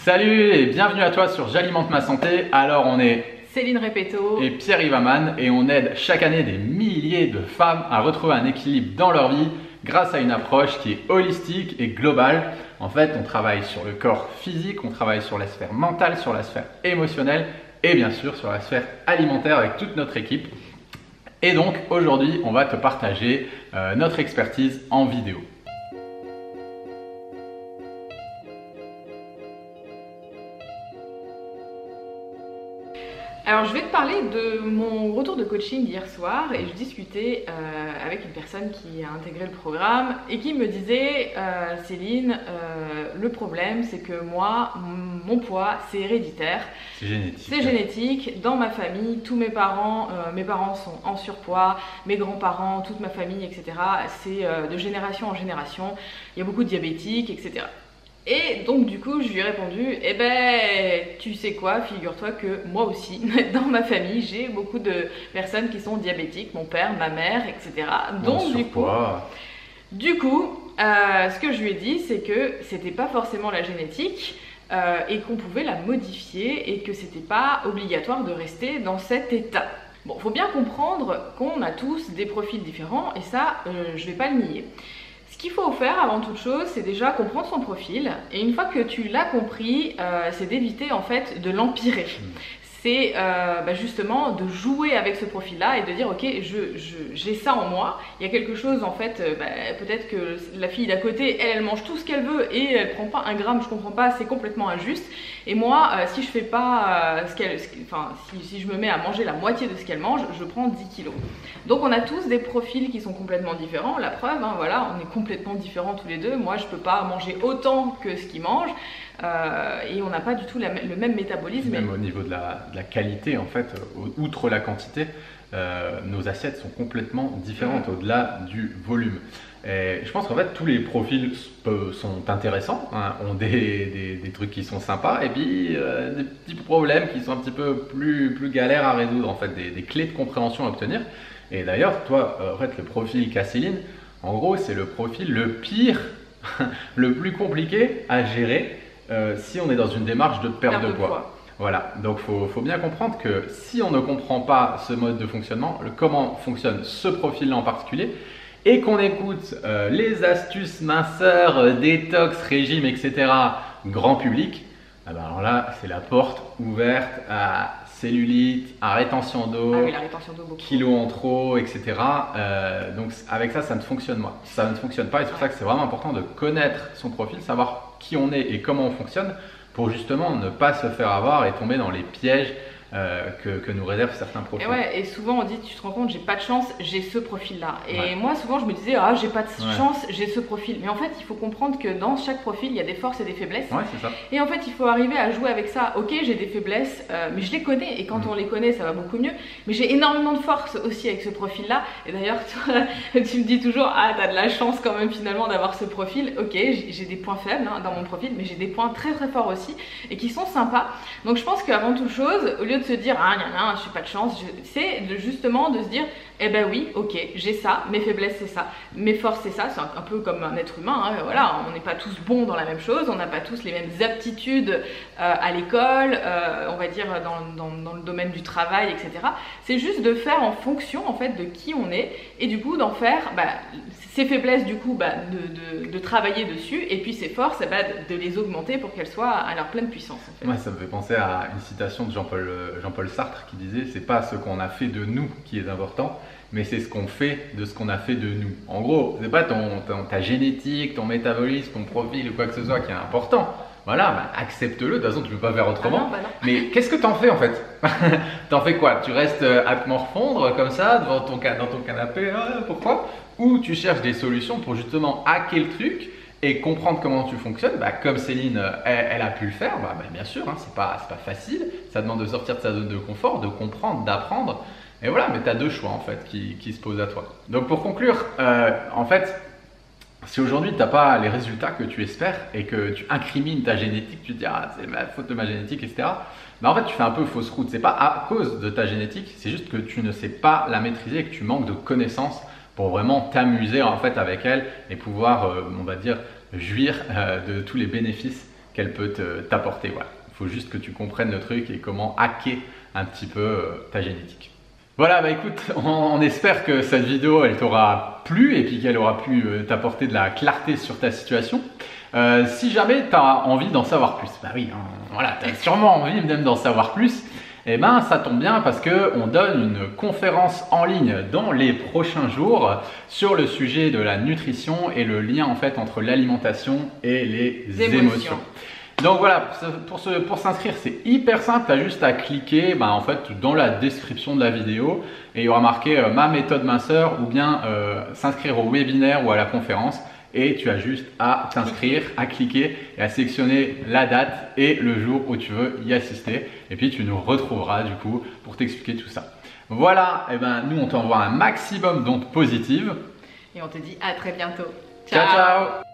Salut et bienvenue à toi sur J'alimente ma santé. Alors on est Céline Repetto et Pierre-Yves Amann et on aide chaque année des milliers de femmes à retrouver un équilibre dans leur vie grâce à une approche qui est holistique et globale. En fait, on travaille sur le corps physique, on travaille sur la sphère mentale, sur la sphère émotionnelle et bien sûr sur la sphère alimentaire avec toute notre équipe. Et donc aujourd'hui, on va te partager notre expertise en vidéo. Alors je vais te parler de mon retour de coaching d'hier soir et je discutais avec une personne qui a intégré le programme et qui me disait Céline, le problème c'est que moi, mon poids c'est héréditaire. C'est génétique. C'est génétique. Dans ma famille, tous mes parents sont en surpoids, mes grands-parents, toute ma famille, etc. C'est de génération en génération. Il y a beaucoup de diabétiques, etc. Et donc du coup je lui ai répondu, eh ben tu sais quoi, figure-toi que moi aussi, dans ma famille, j'ai beaucoup de personnes qui sont diabétiques, mon père, ma mère, etc. Donc du coup, ce que je lui ai dit, c'est que c'était pas forcément la génétique et qu'on pouvait la modifier et que c'était pas obligatoire de rester dans cet état. Bon, faut bien comprendre qu'on a tous des profils différents et ça, je vais pas le nier. Ce qu'il faut faire avant toute chose, c'est déjà comprendre son profil et une fois que tu l'as compris, c'est d'éviter en fait de l'empirer. C'est justement de jouer avec ce profil-là et de dire ok, j'ai ça en moi, il y a quelque chose en fait, peut-être que la fille d'à côté, elle mange tout ce qu'elle veut et elle prend pas un gramme, je comprends pas, c'est complètement injuste. Et moi, si je fais pas si je me mets à manger la moitié de ce qu'elle mange, je prends 10 kilos. Donc on a tous des profils qui sont complètement différents, la preuve, hein, voilà, on est complètement différents tous les deux. Moi je peux pas manger autant que ce qu'ils mangent. Et on n'a pas du tout le même métabolisme. Même au niveau de la qualité, en fait, outre la quantité, nos assiettes sont complètement différentes au-delà du volume. Et je pense qu'en fait, tous les profils sont intéressants, hein, ont des trucs qui sont sympas, et puis des petits problèmes qui sont un petit peu plus galères à résoudre, en fait, des clés de compréhension à obtenir. Et d'ailleurs, toi, en fait, le profil qu'a Céline, en gros, c'est le profil le pire, le plus compliqué à gérer. Si on est dans une démarche de perte de poids. Voilà, donc il faut bien comprendre que si on ne comprend pas ce mode de fonctionnement, comment fonctionne ce profil-là en particulier, et qu'on écoute les astuces minceur, détox, régime, etc., grand public, alors là, c'est la porte ouverte à cellulite, à rétention d'eau, kilos en trop, etc. Donc avec ça, ça ne fonctionne pas et c'est pour ça que c'est vraiment important de connaître son profil, savoir qui on est et comment on fonctionne pour justement ne pas se faire avoir et tomber dans les pièges que nous réservent certains profils. Et souvent on dit, tu te rends compte, j'ai pas de chance, j'ai ce profil-là. Et moi souvent je me disais, ah j'ai pas de chance, j'ai ce profil. Mais en fait il faut comprendre que dans chaque profil il y a des forces et des faiblesses. Ouais, c'est ça. Et en fait il faut arriver à jouer avec ça. Ok, j'ai des faiblesses, mais je les connais et quand on les connaît ça va beaucoup mieux. Mais j'ai énormément de force aussi avec ce profil-là. Et d'ailleurs tu me dis toujours, ah t'as de la chance quand même finalement d'avoir ce profil. Ok, j'ai des points faibles hein, dans mon profil, mais j'ai des points très très forts aussi et qui sont sympas. Donc je pense qu'avant toute chose, au lieu de se dire ah non, je suis pas de chance, c'est justement de se dire eh ben oui, ok, j'ai ça, mes faiblesses c'est ça, mes forces c'est ça, c'est un peu comme un être humain, hein, voilà, on n'est pas tous bons dans la même chose, on n'a pas tous les mêmes aptitudes à l'école, on va dire dans le domaine du travail, etc. C'est juste de faire en fonction en fait de qui on est et du coup d'en faire ses faiblesses du coup de travailler dessus et puis ses forces de les augmenter pour qu'elles soient à leur pleine puissance en fait. Ouais, ça me fait penser à une citation de Jean-Paul Sartre qui disait c'est pas ce qu'on a fait de nous qui est important, mais c'est ce qu'on fait de ce qu'on a fait de nous. En gros, c'est pas ta génétique, ton métabolisme, ton profil ou quoi que ce soit qui est important. Voilà, accepte-le, de toute façon tu peux pas faire autrement. Ah non. Mais qu'est-ce que t'en fais en fait? T'en fais quoi? Tu restes à te morfondre comme ça dans ton canapé, pourquoi? Ou tu cherches des solutions pour justement hacker le truc et comprendre comment tu fonctionnes, comme Céline elle a pu le faire, bien sûr, hein, c'est pas facile, ça demande de sortir de sa zone de confort, de comprendre, d'apprendre, et voilà, mais tu as deux choix en fait qui se posent à toi. Donc pour conclure, en fait, si aujourd'hui tu n'as pas les résultats que tu espères et que tu incrimines ta génétique, tu te dis ah c'est la faute de ma génétique, etc. En fait tu fais un peu fausse route, c'est pas à cause de ta génétique, c'est juste que tu ne sais pas la maîtriser et que tu manques de connaissances pour vraiment t'amuser en fait avec elle et pouvoir, on va dire, jouir de tous les bénéfices qu'elle peut t'apporter. Voilà. Il faut juste que tu comprennes le truc et comment hacker un petit peu ta génétique. Voilà, bah écoute, on espère que cette vidéo elle t'aura plu et puis qu'elle aura pu t'apporter de la clarté sur ta situation. Si jamais tu as envie d'en savoir plus, bah oui, voilà, tu as sûrement envie même d'en savoir plus, et ben ça tombe bien parce qu'on donne une conférence en ligne dans les prochains jours sur le sujet de la nutrition et le lien en fait entre l'alimentation et les émotions. Donc voilà, pour s'inscrire, c'est hyper simple, tu as juste à cliquer en fait, dans la description de la vidéo et il y aura marqué ma méthode minceur ou bien s'inscrire au webinaire ou à la conférence et tu as juste à t'inscrire, à cliquer et à sélectionner la date et le jour où tu veux y assister et puis tu nous retrouveras du coup pour t'expliquer tout ça. Voilà, et ben nous on t'envoie un maximum d'ondes positives et on te dit à très bientôt. Ciao ciao.